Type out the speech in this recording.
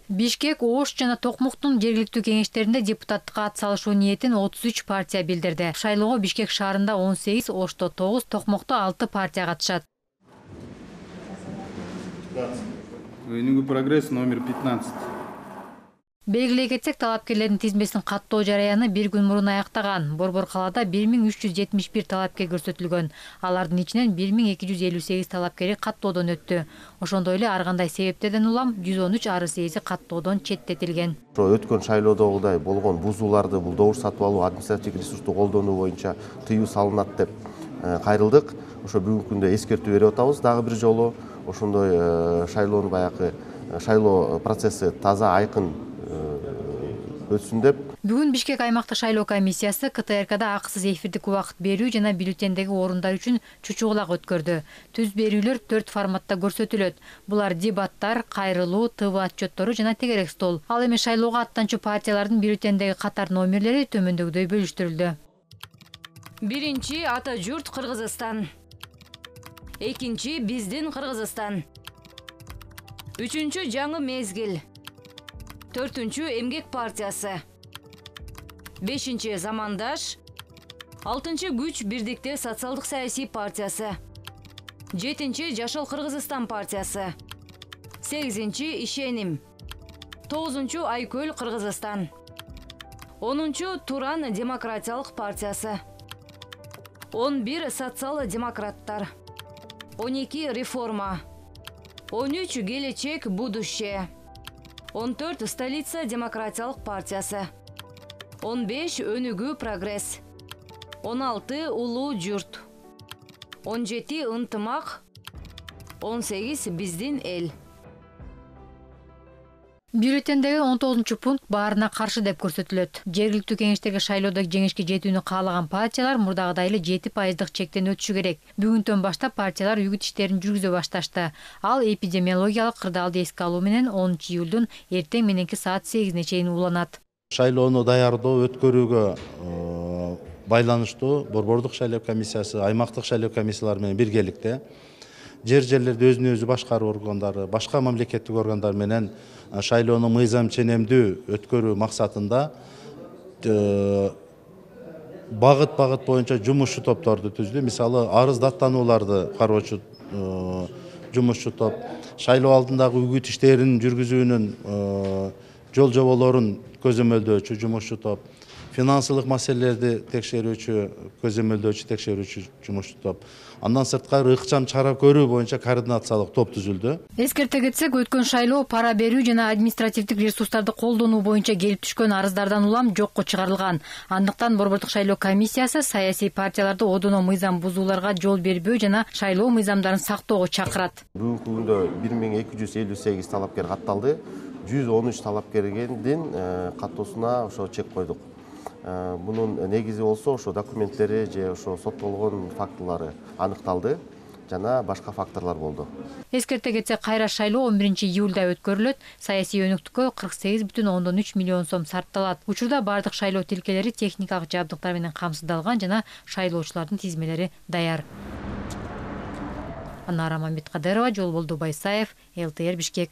Бишкек, Ош жана Токмуктун жергиликтүү кеңештеринде депутаттыкка ат салышуу ниетин 33 партия билдирди. Шайлоого Бишкек шаарында 18, Ошто 9, Токмокто 6 партия катышат. Өнүгүү прогресс номер 15. Белгилей кетсек, талапкерлердин тизмесин каттоо жараяны бир күн мурун аяктаган. Борбор калаада 1371 талапкер көрсөтүлгөн. Алардын ичинен 1258 талапкери каттоодон өттү. Ошондой эле ар кандай себептерден улам 113 арыз ээси каттоодон четтетилген. Өткөн шайлоодогудай болгон бузууларды бул добуш сатып алуу, административдик ресурсту колдонуу боюнча тыюу салынат деп кайрылдык. Ошо бүгүнкү күндө эскертүү берип атабыз дагы бир жолу. Ошондой шайлоонун баягы шайлоо процесси таза айкын өтсүн деп. Бүгүн Бишкек аймактык шайлоо комиссиясы КТРКда акысыз эфирдик убакыт берүү жана бюллетендеги орундар үчүн чучугулак өткөрдү. Түз берүүлөр 4 форматта көрсөтүлөт. Булар дебаттар, кайрылуу, ТВ отчеттору жана тегерек стол. Ал эми шайлоого аттанчу партиялардын бюллетендеги катар номерлери төмөндөгүдөй бөлүштүрүлдү. Биринчи ата журт Кыргызстан. Экинчи биздин Кыргызстан. Үчүнчү жаңы мезгил. Төртүнчү эмгек партиясы. Бешинчи замандаш. Алтынчы күч бирдикте социалдык саясий партиясы. Жетинчи Жашыл Кыргызстан партиясы. Сегизинчи ишеним. Тогузунчу Айкөл Кыргызстан. 10-чу Туран демократиялык партиясы. 11 социал-демократтар. 12 реформа. 13 келечек будущее. 14 столица демократиялык партиясы. 15 өнүгүү прогресс. 16 улуу журт. 17 ынтымак. 18 биздин эл. Бюллетендеги 19 пункт баарына каршы деп көрсөтүлөт. Жергиликтүү кеңештерге шайлоодо жеңишке жетүүнү каалаган партиялар мурдагыдай эле 7% чектен өтүшү керек. Бүгүнтөн баштап партиялар үгүт иштерин жүргүзө башташты. Ал эпидемиологиялык кырдаалды эске алуу менен 10 июлдун эртең мененки саат 8-не чейин уланат. Шайлоону даярдоо өткөрүүгө байланыштуу борбордук шайлоо комиссиясы, аймактык шайлоо комиссиялары менен биргеликте жерлерде өзүн өзү башкаруу органдары, башка мамлекеттик органдар менен шайлоону мыйзам ченемдүү өткөрүү максатында багыт боюнча жумушчу топторду түздү. Мисалы, арыз даттанууларды кароочу жумушчу топ, шайлоо алдындагы үгүт иштерин жүргүзүүнүн жол жоболорун көзөмөлдөөчү жумушчу топ, финансылык маселелерди текшерүүчү, көзөмөлдөөчү, текшерүүчү жумушчу топ. Андан сырткары ыкчам чара көрүү боюнча координациялык топ түзүлдү. Эскерте кетсек, өткөн шайлоо пара берүү жана административдик ресурстарды колдонуу боюнча келип түшкөн арыздардан улам жокко чыгарылган. Андыктан борбордук шайлоо комиссиясы саясий партияларды одоно мыйзам бузууларга жол бербөө жана шайлоо мыйзамдарын сактоого чакырат. Бүгүнкү күндө 1258 талапкер катталды. 113 талапкердин каттоосуна ошо чек койдук. Бунун негизи болсо ошо документтери же ошо соттолгон фактылары аныкталды жана башка факторлор болду. Эскерте кетсек, кайра шайлоо 11 июлда өткөрүлөт. Саясий өнүктүккө 48,3 миллион сом сарпталат. Учурда бардык шайлоо тилкелери техникалык жабдыктар менен камсыздалган жана шайлоочулардын тизмелери даяр. Анара Мамедкадырова, Жолболду Байсаев, ЛТР Бишкек.